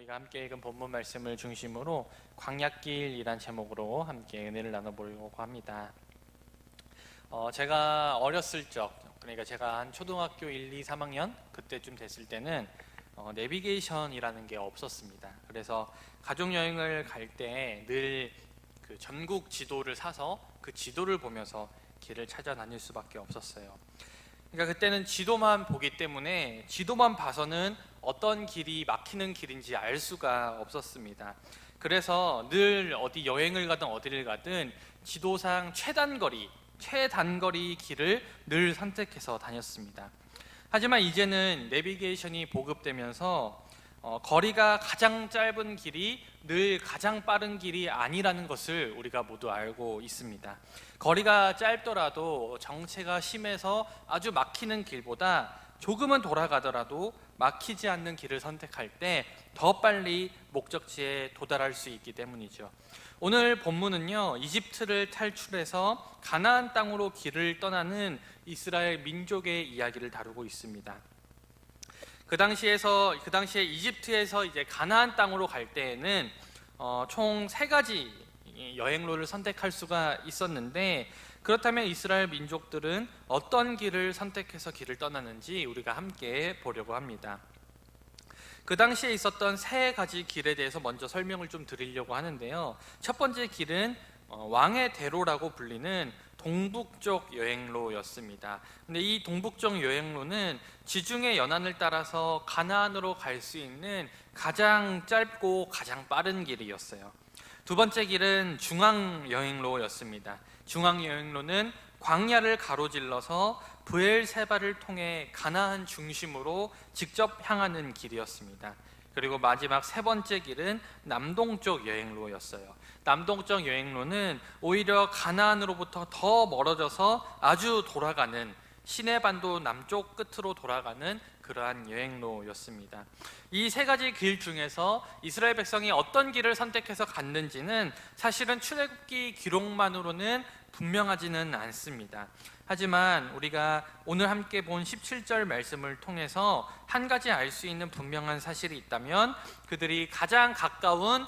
우리가 함께 읽은 본문 말씀을 중심으로 광야길이란 제목으로 함께 은혜를 나눠보려고 합니다. 제가 어렸을 적, 그러니까 제가 한 초등학교 1, 2, 3학년 그때쯤 됐을 때는 내비게이션이라는 게 없었습니다. 그래서 가족여행을 갈 때 늘 그 전국 지도를 사서 그 지도를 보면서 길을 찾아다닐 수밖에 없었어요. 그러니까 그때는 지도만 보기 때문에 지도만 봐서는 어떤 길이 막히는 길인지 알 수가 없었습니다. 그래서 늘 어디 여행을 가든 어디를 가든 지도상 최단거리 길을 늘 선택해서 다녔습니다. 하지만 이제는 내비게이션이 보급되면서 거리가 가장 짧은 길이 늘 가장 빠른 길이 아니라는 것을 우리가 모두 알고 있습니다. 거리가 짧더라도 정체가 심해서 아주 막히는 길보다 조금은 돌아가더라도 막히지 않는 길을 선택할 때 더 빨리 목적지에 도달할 수 있기 때문이죠. 오늘 본문은요, 이집트를 탈출해서 가나안 땅으로 길을 떠나는 이스라엘 민족의 이야기를 다루고 있습니다. 그 당시에 이집트에서 이제 가나안 땅으로 갈 때에는 총 3가지 여행로를 선택할 수가 있었는데, 그렇다면 이스라엘 민족들은 어떤 길을 선택해서 길을 떠나는지 우리가 함께 보려고 합니다. 그 당시에 있었던 3가지 길에 대해서 먼저 설명을 좀 드리려고 하는데요. 첫 번째 길은 왕의 대로라고 불리는 동북쪽 여행로였습니다. 근데 이 동북쪽 여행로는 지중해 연안을 따라서 가나안으로 갈 수 있는 가장 짧고 가장 빠른 길이었어요. 두 번째 길은 중앙 여행로였습니다. 중앙 여행로는 광야를 가로질러서 브엘세바를 통해 가나안 중심으로 직접 향하는 길이었습니다. 그리고 마지막 3번째 길은 남동쪽 여행로였어요. 남동쪽 여행로는 오히려 가나안으로부터 더 멀어져서 아주 돌아가는, 시내반도 남쪽 끝으로 돌아가는 그러한 여행로였습니다. 이 3가지 길 중에서 이스라엘 백성이 어떤 길을 선택해서 갔는지는 사실은 출애굽기 기록만으로는 분명하지는 않습니다. 하지만 우리가 오늘 함께 본 17절 말씀을 통해서 한 가지 알 수 있는 분명한 사실이 있다면, 그들이 가장 가까운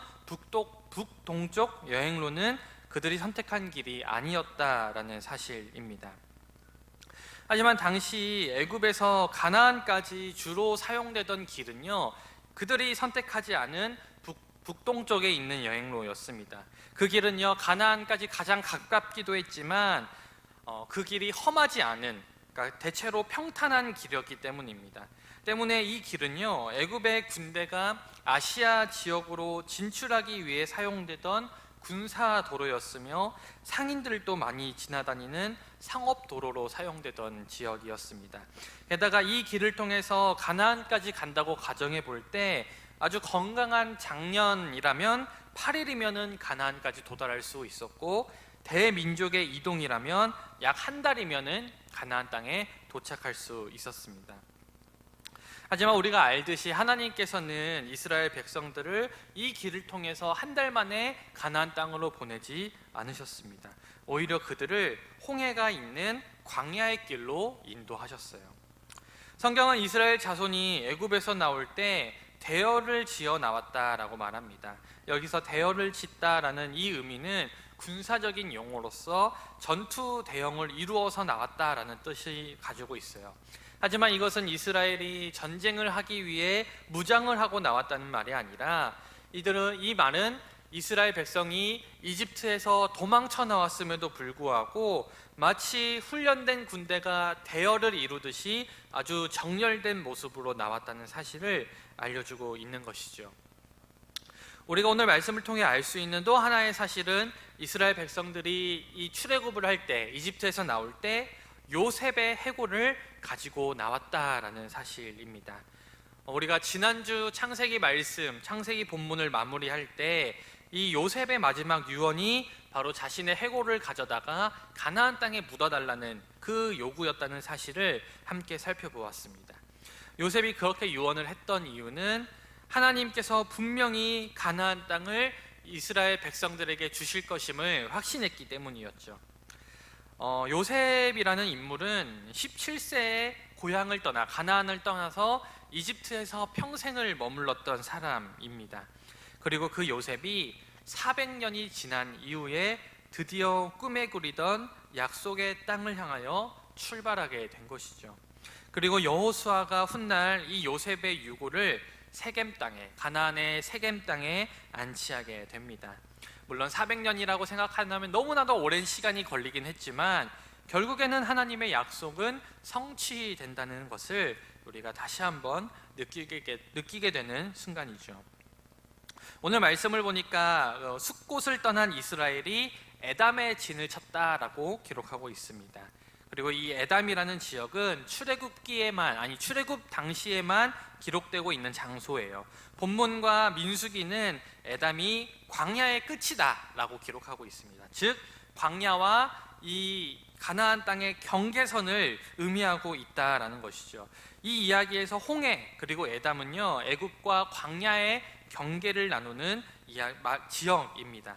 북동쪽 여행로는 그들이 선택한 길이 아니었다라는 사실입니다. 하지만 당시 애굽에서 가나안까지 주로 사용되던 길은요, 그들이 선택하지 않은 북동쪽에 있는 여행로였습니다. 그 길은요, 가나안까지 가장 가깝기도 했지만 그 길이 험하지 않은, 그러니까 대체로 평탄한 길이었기 때문입니다. 때문에 이 길은요, 애굽의 군대가 아시아 지역으로 진출하기 위해 사용되던 군사 도로였으며 상인들도 많이 지나다니는 상업 도로로 사용되던 지역이었습니다. 게다가 이 길을 통해서 가나안까지 간다고 가정해 볼 때 아주 건강한 장년이라면 8일이면은 가나안까지 도달할 수 있었고, 대민족의 이동이라면 약 한 달이면은 가나안 땅에 도착할 수 있었습니다. 하지만 우리가 알듯이 하나님께서는 이스라엘 백성들을 이 길을 통해서 한 달 만에 가나안 땅으로 보내지 않으셨습니다. 오히려 그들을 홍해가 있는 광야의 길로 인도하셨어요. 성경은 이스라엘 자손이 애굽에서 나올 때 대열을 지어 나왔다라고 말합니다. 여기서 대열을 짓다라는 이 의미는 군사적인 용어로서 전투 대형을 이루어서 나왔다라는 뜻이 가지고 있어요. 하지만 이것은 이스라엘이 전쟁을 하기 위해 무장을 하고 나왔다는 말이 아니라, 이 말은 이스라엘 백성이 이집트에서 도망쳐 나왔음에도 불구하고 마치 훈련된 군대가 대열을 이루듯이 아주 정렬된 모습으로 나왔다는 사실을 알려주고 있는 것이죠. 우리가 오늘 말씀을 통해 알 수 있는 또 하나의 사실은, 이스라엘 백성들이 이 출애굽을 할 때, 이집트에서 나올 때 요셉의 해골을 가지고 나왔다라는 사실입니다. 우리가 지난주 창세기 본문을 마무리할 때 이 요셉의 마지막 유언이 바로 자신의 해골을 가져다가 가나안 땅에 묻어달라는 그 요구였다는 사실을 함께 살펴보았습니다. 요셉이 그렇게 유언을 했던 이유는 하나님께서 분명히 가나안 땅을 이스라엘 백성들에게 주실 것임을 확신했기 때문이었죠. 요셉이라는 인물은 17세에 고향을 떠나 가나안을 떠나서 이집트에서 평생을 머물렀던 사람입니다. 그리고 그 요셉이 400년이 지난 이후에 드디어 꿈에 그리던 약속의 땅을 향하여 출발하게 된 것이죠. 그리고 여호수아가 훗날 이 요셉의 유고를 세겜 땅에, 가나안의 세겜 땅에 안치하게 됩니다. 물론 400년이라고 생각한다면 너무나도 오랜 시간이 걸리긴 했지만 결국에는 하나님의 약속은 성취된다는 것을 우리가 다시 한번 느끼게 되는 순간이죠. 오늘 말씀을 보니까 숫곳을 떠난 이스라엘이 에담의 진을 쳤다라고 기록하고 있습니다. 그리고 이 에담이라는 지역은 출애굽 당시에만 기록되고 있는 장소예요. 본문과 민수기는 에담이 광야의 끝이다라고 기록하고 있습니다. 즉 광야와 이 가나안 땅의 경계선을 의미하고 있다라는 것이죠. 이 이야기에서 홍해 그리고 에담은요 애굽과 광야의 경계를 나누는 지형입니다.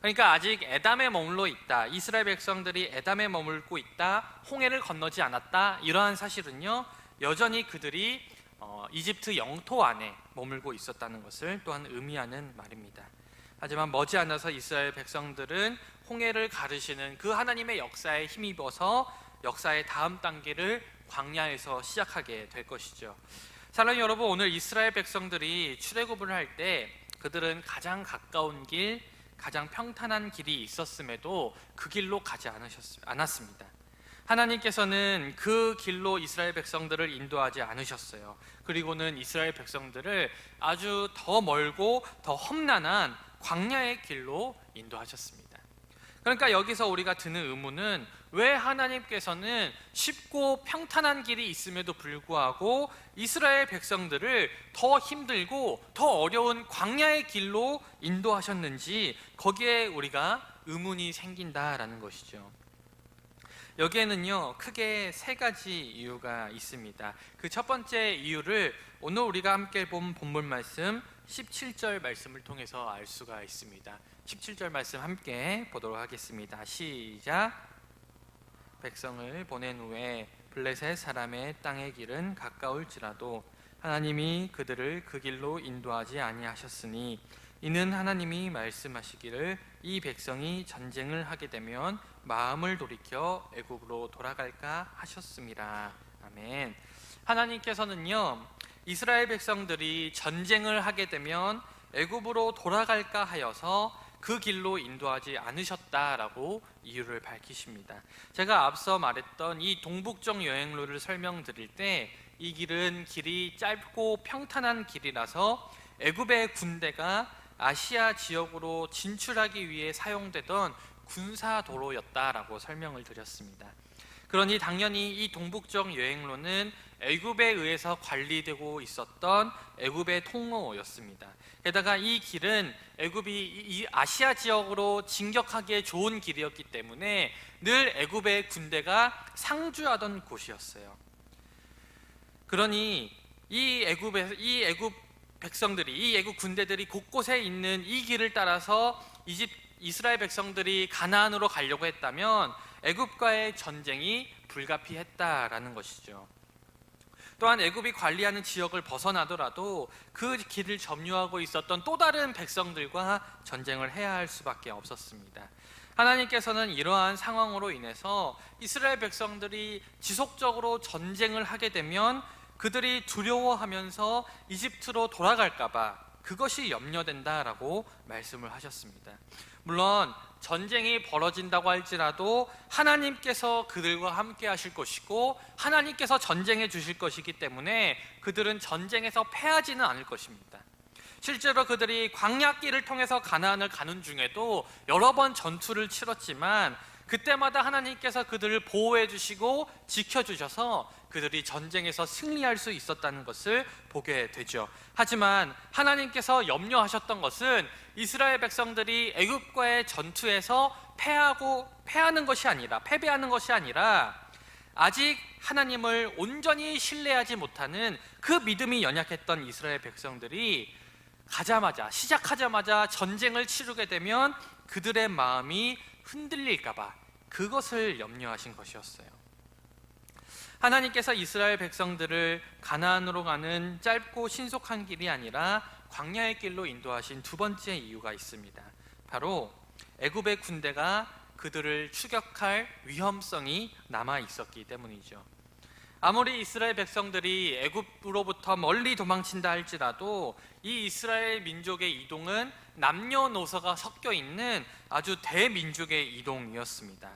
그러니까 아직 에담에 머물러 있다, 이스라엘 백성들이 에담에 머물고 있다, 홍해를 건너지 않았다, 이러한 사실은요 여전히 그들이 이집트 영토 안에 머물고 있었다는 것을 또한 의미하는 말입니다. 하지만 머지않아서 이스라엘 백성들은 홍해를 가르시는 그 하나님의 역사에 힘입어서 역사의 다음 단계를 광야에서 시작하게 될 것이죠. 사랑하는 여러분, 오늘 이스라엘 백성들이 출애굽을 할 때 그들은 가장 가까운 길, 가장 평탄한 길이 있었음에도 그 길로 가지 않았습니다. 하나님께서는 그 길로 이스라엘 백성들을 인도하지 않으셨어요. 그리고는 이스라엘 백성들을 아주 더 멀고 더 험난한 광야의 길로 인도하셨습니다. 그러니까 여기서 우리가 드는 의문은 왜 하나님께서는 쉽고 평탄한 길이 있음에도 불구하고 이스라엘 백성들을 더 힘들고 더 어려운 광야의 길로 인도하셨는지 거기에 우리가 의문이 생긴다라는 것이죠. 여기에는요 크게 세 가지 이유가 있습니다. 그 첫 번째 이유를 오늘 우리가 함께 본 본문 말씀 17절 말씀을 통해서 알 수가 있습니다. 17절 말씀 함께 보도록 하겠습니다. 시작. 백성을 보낸 후에 블레셋 사람의 땅의 길은 가까울지라도 하나님이 그들을 그 길로 인도하지 아니하셨으니 이는 하나님이 말씀하시기를 이 백성이 전쟁을 하게 되면 마음을 돌이켜 애굽으로 돌아갈까 하셨습니다. 아멘. 하나님께서는요 이스라엘 백성들이 전쟁을 하게 되면 애굽으로 돌아갈까 하여서 그 길로 인도하지 않으셨다라고 이유를 밝히십니다. 제가 앞서 말했던 이 동북쪽 여행로를 설명드릴 때 이 길이 짧고 평탄한 길이라서 애굽의 군대가 아시아 지역으로 진출하기 위해 사용되던 군사도로였다라고 설명을 드렸습니다. 그러니 당연히 이 동북쪽 여행로는 애굽에 의해서 관리되고 있었던 애굽의 통로였습니다. 게다가 이 길은 애굽이 이 아시아 지역으로 진격하기에 좋은 길이었기 때문에 늘 애굽의 군대가 상주하던 곳이었어요. 그러니 이 애굽 백성들이, 이 애굽 군대들이 곳곳에 있는 이 길을 따라서 이스라엘 백성들이 가나안으로 가려고 했다면 애굽과의 전쟁이 불가피했다라는 것이죠. 또한 애굽이 관리하는 지역을 벗어나더라도 그 길을 점유하고 있었던 또 다른 백성들과 전쟁을 해야 할 수밖에 없었습니다. 하나님께서는 이러한 상황으로 인해서 이스라엘 백성들이 지속적으로 전쟁을 하게 되면 그들이 두려워하면서 이집트로 돌아갈까 봐 그것이 염려된다라고 말씀을 하셨습니다. 물론 전쟁이 벌어진다고 할지라도 하나님께서 그들과 함께 하실 것이고 하나님께서 전쟁해 주실 것이기 때문에 그들은 전쟁에서 패하지는 않을 것입니다. 실제로 그들이 광야길을 통해서 가나안을 가는 중에도 여러 번 전투를 치렀지만 그때마다 하나님께서 그들을 보호해 주시고 지켜주셔서 그들이 전쟁에서 승리할 수 있었다는 것을 보게 되죠. 하지만 하나님께서 염려하셨던 것은 이스라엘 백성들이 애굽과의 전투에서 패배하는 것이 아니라 아직 하나님을 온전히 신뢰하지 못하는 그 믿음이 연약했던 이스라엘 백성들이 시작하자마자 전쟁을 치르게 되면 그들의 마음이 흔들릴까 봐 그것을 염려하신 것이었어요. 하나님께서 이스라엘 백성들을 가나안으로 가는 짧고 신속한 길이 아니라 광야의 길로 인도하신 두 번째 이유가 있습니다. 바로 애굽의 군대가 그들을 추격할 위험성이 남아 있었기 때문이죠. 아무리 이스라엘 백성들이 애굽으로부터 멀리 도망친다 할지라도 이 이스라엘 민족의 이동은 남녀노소가 섞여 있는 아주 대민족의 이동이었습니다.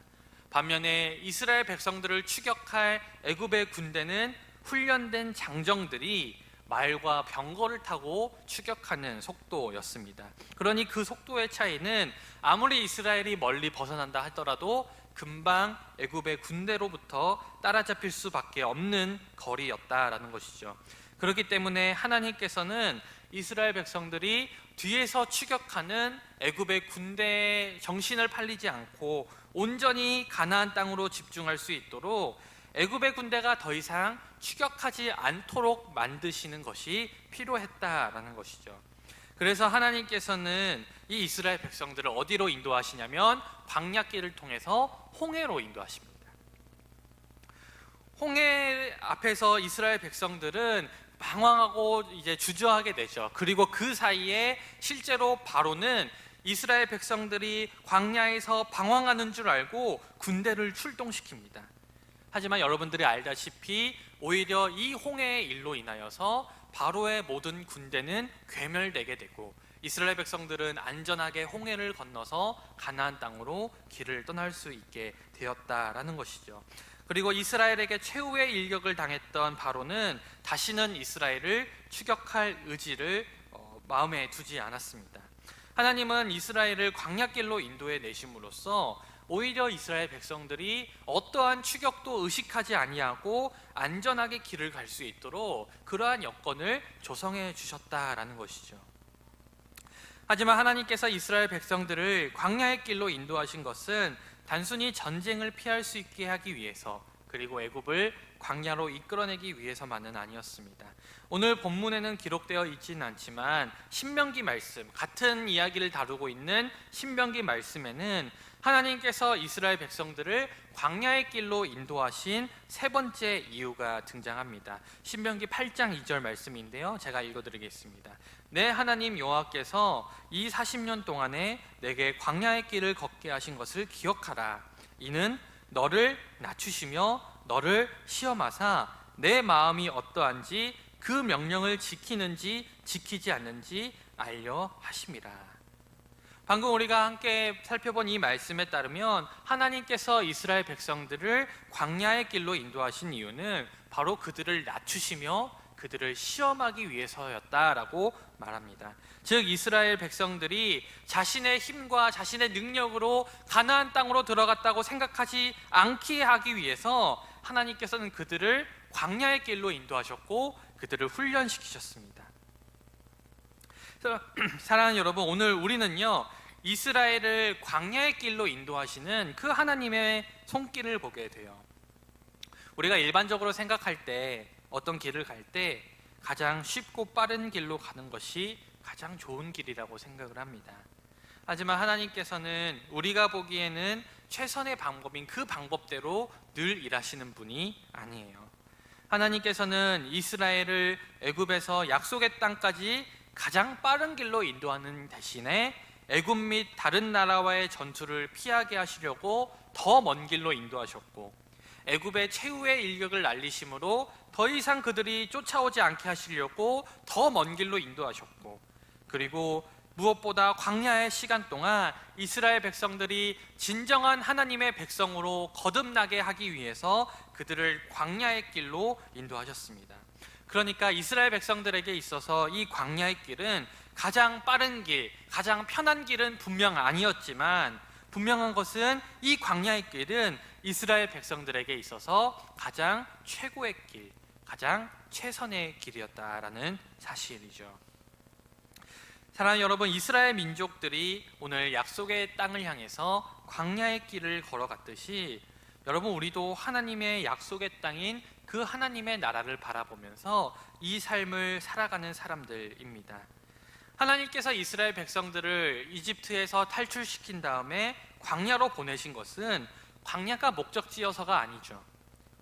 반면에 이스라엘 백성들을 추격할 애굽의 군대는 훈련된 장정들이 말과 병거를 타고 추격하는 속도였습니다. 그러니 그 속도의 차이는 아무리 이스라엘이 멀리 벗어난다 하더라도 금방 애굽의 군대로부터 따라잡힐 수밖에 없는 거리였다라는 것이죠. 그렇기 때문에 하나님께서는 이스라엘 백성들이 뒤에서 추격하는 애굽의 군대에 정신을 팔리지 않고 온전히 가나안 땅으로 집중할 수 있도록 애굽의 군대가 더 이상 추격하지 않도록 만드시는 것이 필요했다라는 것이죠. 그래서 하나님께서는 이 이스라엘 백성들을 어디로 인도하시냐면 광야길을 통해서 홍해로 인도하십니다. 홍해 앞에서 이스라엘 백성들은 방황하고 이제 주저하게 되죠. 그리고 그 사이에 실제로 바로는 이스라엘 백성들이 광야에서 방황하는 줄 알고 군대를 출동시킵니다. 하지만 여러분들이 알다시피 오히려 이 홍해의 일로 인하여서 바로의 모든 군대는 괴멸되게 되고 이스라엘 백성들은 안전하게 홍해를 건너서 가나안 땅으로 길을 떠날 수 있게 되었다라는 것이죠. 그리고 이스라엘에게 최후의 일격을 당했던 바로는 다시는 이스라엘을 추격할 의지를 마음에 두지 않았습니다. 하나님은 이스라엘을 광야길로 인도해 내심으로써 오히려 이스라엘 백성들이 어떠한 추격도 의식하지 아니하고 안전하게 길을 갈 수 있도록 그러한 여건을 조성해 주셨다라는 것이죠. 하지만 하나님께서 이스라엘 백성들을 광야의 길로 인도하신 것은 단순히 전쟁을 피할 수 있게 하기 위해서 그리고 애굽을 광야로 이끌어내기 위해서만은 아니었습니다. 오늘 본문에는 기록되어 있지는 않지만 신명기 말씀, 같은 이야기를 다루고 있는 신명기 말씀에는 하나님께서 이스라엘 백성들을 광야의 길로 인도하신 세 번째 이유가 등장합니다. 신명기 8장 2절 말씀인데요, 제가 읽어드리겠습니다. 내 하나님 여호와께서 이 40년 동안에 내게 광야의 길을 걷게 하신 것을 기억하라. 이는 너를 낮추시며 너를 시험하사 내 마음이 어떠한지 그 명령을 지키는지 지키지 않는지 알려 하심이라. 방금 우리가 함께 살펴본 이 말씀에 따르면 하나님께서 이스라엘 백성들을 광야의 길로 인도하신 이유는 바로 그들을 낮추시며 그들을 시험하기 위해서였다라고 말합니다. 즉 이스라엘 백성들이 자신의 힘과 자신의 능력으로 가나안 땅으로 들어갔다고 생각하지 않게 하기 위해서 하나님께서는 그들을 광야의 길로 인도하셨고 그들을 훈련시키셨습니다. 사랑하는 여러분, 오늘 우리는요 이스라엘을 광야의 길로 인도하시는 그 하나님의 손길을 보게 돼요. 우리가 일반적으로 생각할 때 어떤 길을 갈 때 가장 쉽고 빠른 길로 가는 것이 가장 좋은 길이라고 생각을 합니다. 하지만 하나님께서는 우리가 보기에는 최선의 방법인 그 방법대로 늘 일하시는 분이 아니에요. 하나님께서는 이스라엘을 애굽에서 약속의 땅까지 가장 빠른 길로 인도하는 대신에 애굽 및 다른 나라와의 전투를 피하게 하시려고 더 먼 길로 인도하셨고 애굽의 최후의 일격을 날리심으로 더 이상 그들이 쫓아오지 않게 하시려고 더 먼 길로 인도하셨고 그리고 무엇보다 광야의 시간 동안 이스라엘 백성들이 진정한 하나님의 백성으로 거듭나게 하기 위해서 그들을 광야의 길로 인도하셨습니다. 그러니까 이스라엘 백성들에게 있어서 이 광야의 길은 가장 빠른 길, 가장 편한 길은 분명 아니었지만 분명한 것은 이 광야의 길은 이스라엘 백성들에게 있어서 가장 최고의 길, 가장 최선의 길이었다라는 사실이죠. 사랑하는 여러분, 이스라엘 민족들이 오늘 약속의 땅을 향해서 광야의 길을 걸어갔듯이 여러분 우리도 하나님의 약속의 땅인 그 하나님의 나라를 바라보면서 이 삶을 살아가는 사람들입니다. 하나님께서 이스라엘 백성들을 이집트에서 탈출시킨 다음에 광야로 보내신 것은 광야가 목적지여서가 아니죠.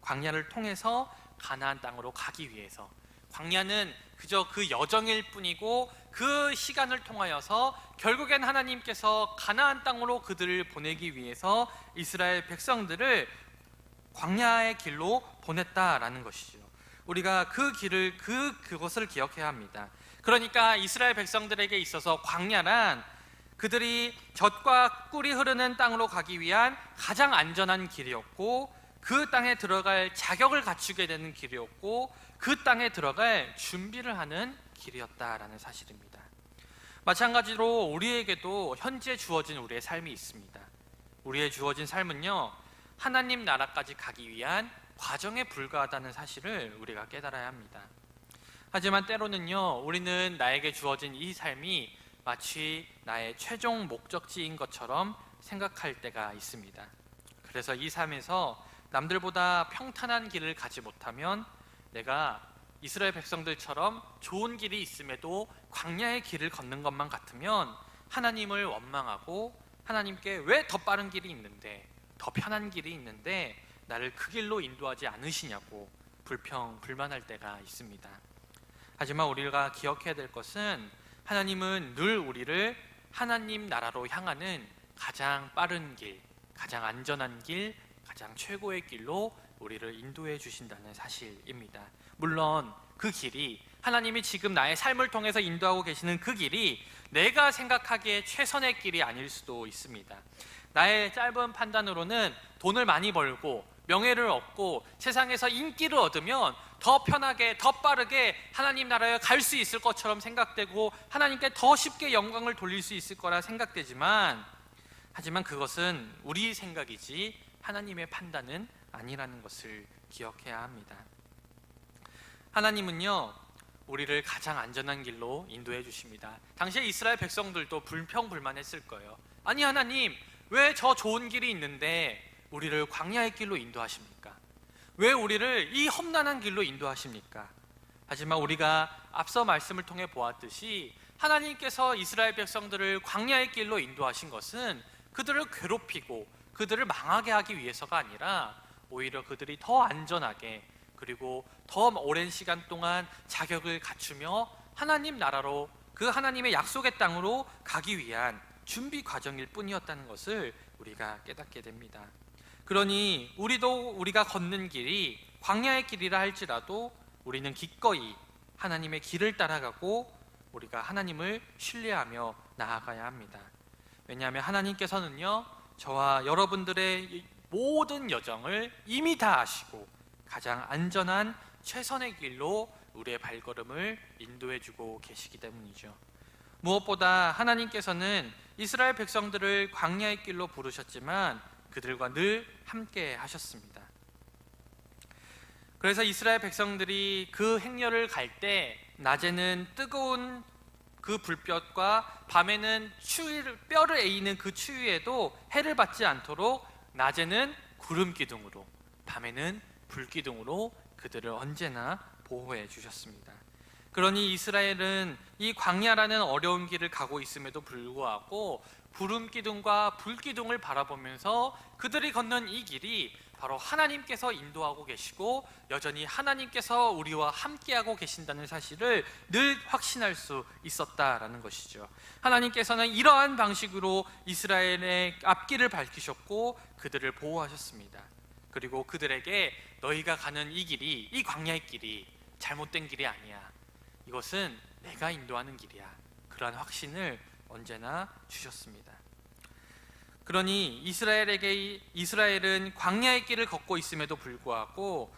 광야를 통해서 가나안 땅으로 가기 위해서. 광야는 그저 그 여정일 뿐이고 그 시간을 통하여서 결국엔 하나님께서 가나안 땅으로 그들을 보내기 위해서 이스라엘 백성들을 광야의 길로 보냈다라는 것이죠. 우리가 그 길을 그것을 기억해야 합니다. 그러니까 이스라엘 백성들에게 있어서 광야란 그들이 젖과 꿀이 흐르는 땅으로 가기 위한 가장 안전한 길이었고, 그 땅에 들어갈 자격을 갖추게 되는 길이었고, 그 땅에 들어갈 준비를 하는 길이었다라는 사실입니다. 마찬가지로 우리에게도 현재 주어진 우리의 삶이 있습니다. 우리의 주어진 삶은요, 하나님 나라까지 가기 위한 과정에 불과하다는 사실을 우리가 깨달아야 합니다. 하지만 때로는요, 우리는 나에게 주어진 이 삶이 마치 나의 최종 목적지인 것처럼 생각할 때가 있습니다. 그래서 이 삶에서 남들보다 평탄한 길을 가지 못하면 내가 이스라엘 백성들처럼 좋은 길이 있음에도 광야의 길을 걷는 것만 같으면 하나님을 원망하고, 하나님께 왜 더 빠른 길이 있는데, 더 편한 길이 있는데 나를 그 길로 인도하지 않으시냐고 불만할 때가 있습니다. 하지만 우리가 기억해야 될 것은, 하나님은 늘 우리를 하나님 나라로 향하는 가장 빠른 길, 가장 안전한 길, 가장 최고의 길로 우리를 인도해 주신다는 사실입니다. 물론 그 길이, 하나님이 지금 나의 삶을 통해서 인도하고 계시는 그 길이 내가 생각하기에 최선의 길이 아닐 수도 있습니다. 나의 짧은 판단으로는 돈을 많이 벌고 명예를 얻고 세상에서 인기를 얻으면 더 편하게, 더 빠르게 하나님 나라에 갈 수 있을 것처럼 생각되고 하나님께 더 쉽게 영광을 돌릴 수 있을 거라 생각되지만, 하지만 그것은 우리 생각이지 하나님의 판단은 아니라는 것을 기억해야 합니다. 하나님은요, 우리를 가장 안전한 길로 인도해 주십니다. 당시에 이스라엘 백성들도 불평불만했을 거예요. 아니 하나님, 왜 저 좋은 길이 있는데 우리를 광야의 길로 인도하십니까? 왜 우리를 이 험난한 길로 인도하십니까? 하지만 우리가 앞서 말씀을 통해 보았듯이 하나님께서 이스라엘 백성들을 광야의 길로 인도하신 것은 그들을 괴롭히고 그들을 망하게 하기 위해서가 아니라 오히려 그들이 더 안전하게, 그리고 더 오랜 시간 동안 자격을 갖추며 하나님 나라로, 그 하나님의 약속의 땅으로 가기 위한 준비 과정일 뿐이었다는 것을 우리가 깨닫게 됩니다. 그러니 우리가 걷는 길이 광야의 길이라 할지라도 우리는 기꺼이 하나님의 길을 따라가고 우리가 하나님을 신뢰하며 나아가야 합니다. 왜냐하면 하나님께서는요, 저와 여러분들의 모든 여정을 이미 다 아시고 가장 안전한 최선의 길로 우리의 발걸음을 인도해 주고 계시기 때문이죠. 무엇보다 하나님께서는 이스라엘 백성들을 광야의 길로 부르셨지만 그들과 늘 함께 하셨습니다. 그래서 이스라엘 백성들이 그 행렬을 갈 때 낮에는 뜨거운 그 불볕과 밤에는 뼈를 에이는 그 추위에도 해를 받지 않도록 낮에는 구름 기둥으로, 밤에는 불 기둥으로 그들을 언제나 보호해 주셨습니다. 그러니 이스라엘은 이 광야라는 어려운 길을 가고 있음에도 불구하고 구름 기둥과 불 기둥을 바라보면서 그들이 걷는 이 길이 바로 하나님께서 인도하고 계시고 여전히 하나님께서 우리와 함께하고 계신다는 사실을 늘 확신할 수 있었다라는 것이죠. 하나님께서는 이러한 방식으로 이스라엘의 앞길을 밝히셨고 그들을 보호하셨습니다. 그리고 그들에게 너희가 가는 이 길이, 이 광야의 길이 잘못된 길이 아니야, 이것은 내가 인도하는 길이야, 그러한 확신을 언제나 주셨습니다. 그러니 이스라엘은 광야의 길을 걷고 있음에도 불구하고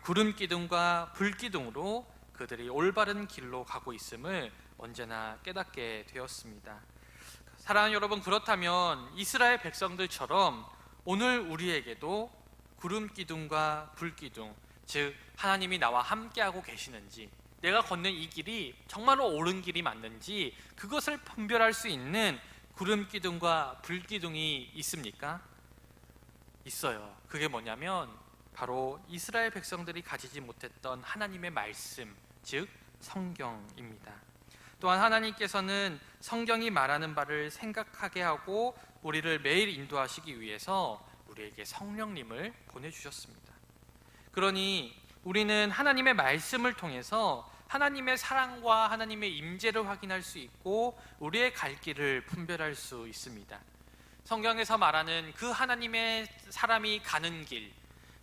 구름 기둥과 불 기둥으로 그들이 올바른 길로 가고 있음을 언제나 깨닫게 되었습니다. 사랑하는 여러분, 그렇다면 이스라엘 백성들처럼 오늘 우리에게도 구름 기둥과 불 기둥, 즉 하나님이 나와 함께하고 계시는지, 내가 걷는 이 길이 정말로 옳은 길이 맞는지 그것을 분별할 수 있는 구름 기둥과 불 기둥이 있습니까? 있어요. 그게 뭐냐면 바로 이스라엘 백성들이 가지지 못했던 하나님의 말씀, 즉 성경입니다. 또한 하나님께서는 성경이 말하는 바를 생각하게 하고 우리를 매일 인도하시기 위해서 우리에게 성령님을 보내주셨습니다. 그러니 우리는 하나님의 말씀을 통해서 하나님의 사랑과 하나님의 임재를 확인할 수 있고 우리의 갈 길을 분별할 수 있습니다. 성경에서 말하는 그 하나님의 사람이 가는 길,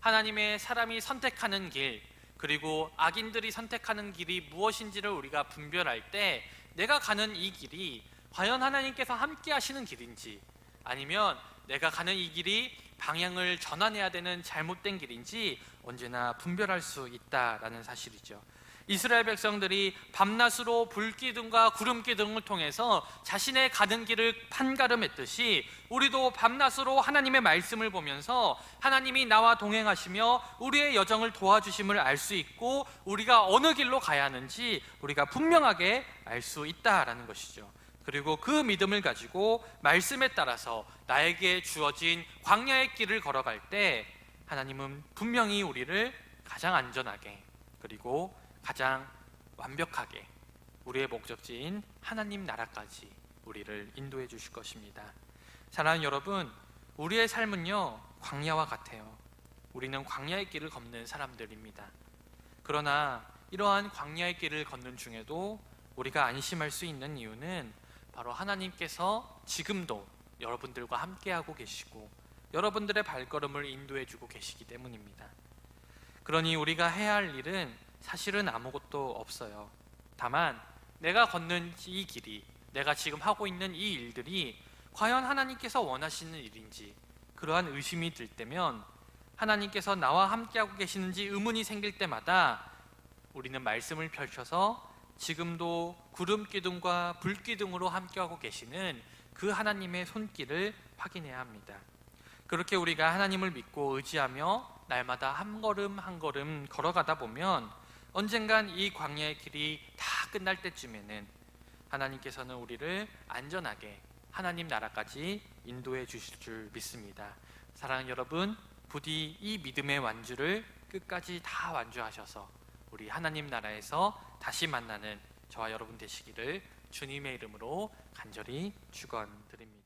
하나님의 사람이 선택하는 길, 그리고 악인들이 선택하는 길이 무엇인지를 우리가 분별할 때 내가 가는 이 길이 과연 하나님께서 함께 하시는 길인지, 아니면 내가 가는 이 길이 방향을 전환해야 되는 잘못된 길인지 언제나 분별할 수 있다라는 사실이죠. 이스라엘 백성들이 밤낮으로 불기둥과 구름기둥을 통해서 자신의 가는 길을 판가름했듯이 우리도 밤낮으로 하나님의 말씀을 보면서 하나님이 나와 동행하시며 우리의 여정을 도와주심을 알 수 있고 우리가 어느 길로 가야 하는지 우리가 분명하게 알 수 있다라는 것이죠. 그리고 그 믿음을 가지고 말씀에 따라서 나에게 주어진 광야의 길을 걸어갈 때 하나님은 분명히 우리를 가장 안전하게 그리고 가장 완벽하게 우리의 목적지인 하나님 나라까지 우리를 인도해 주실 것입니다. 사랑하는 여러분, 우리의 삶은요 광야와 같아요. 우리는 광야의 길을 걷는 사람들입니다. 그러나 이러한 광야의 길을 걷는 중에도 우리가 안심할 수 있는 이유는 바로 하나님께서 지금도 여러분들과 함께하고 계시고 여러분들의 발걸음을 인도해 주고 계시기 때문입니다. 그러니 우리가 해야 할 일은 사실은 아무것도 없어요. 다만 내가 걷는 이 길이, 내가 지금 하고 있는 이 일들이 과연 하나님께서 원하시는 일인지 그러한 의심이 들 때면, 하나님께서 나와 함께하고 계시는지 의문이 생길 때마다 우리는 말씀을 펼쳐서 지금도 구름기둥과 불기둥으로 함께하고 계시는 그 하나님의 손길을 확인해야 합니다. 그렇게 우리가 하나님을 믿고 의지하며 날마다 한 걸음 한 걸음 걸어가다 보면 언젠간 이 광야의 길이 다 끝날 때쯤에는 하나님께서는 우리를 안전하게 하나님 나라까지 인도해 주실 줄 믿습니다. 사랑하는 여러분, 부디 이 믿음의 완주를 끝까지 다 완주하셔서 우리 하나님 나라에서 다시 만나는 저와 여러분 되시기를 주님의 이름으로 간절히 축원드립니다.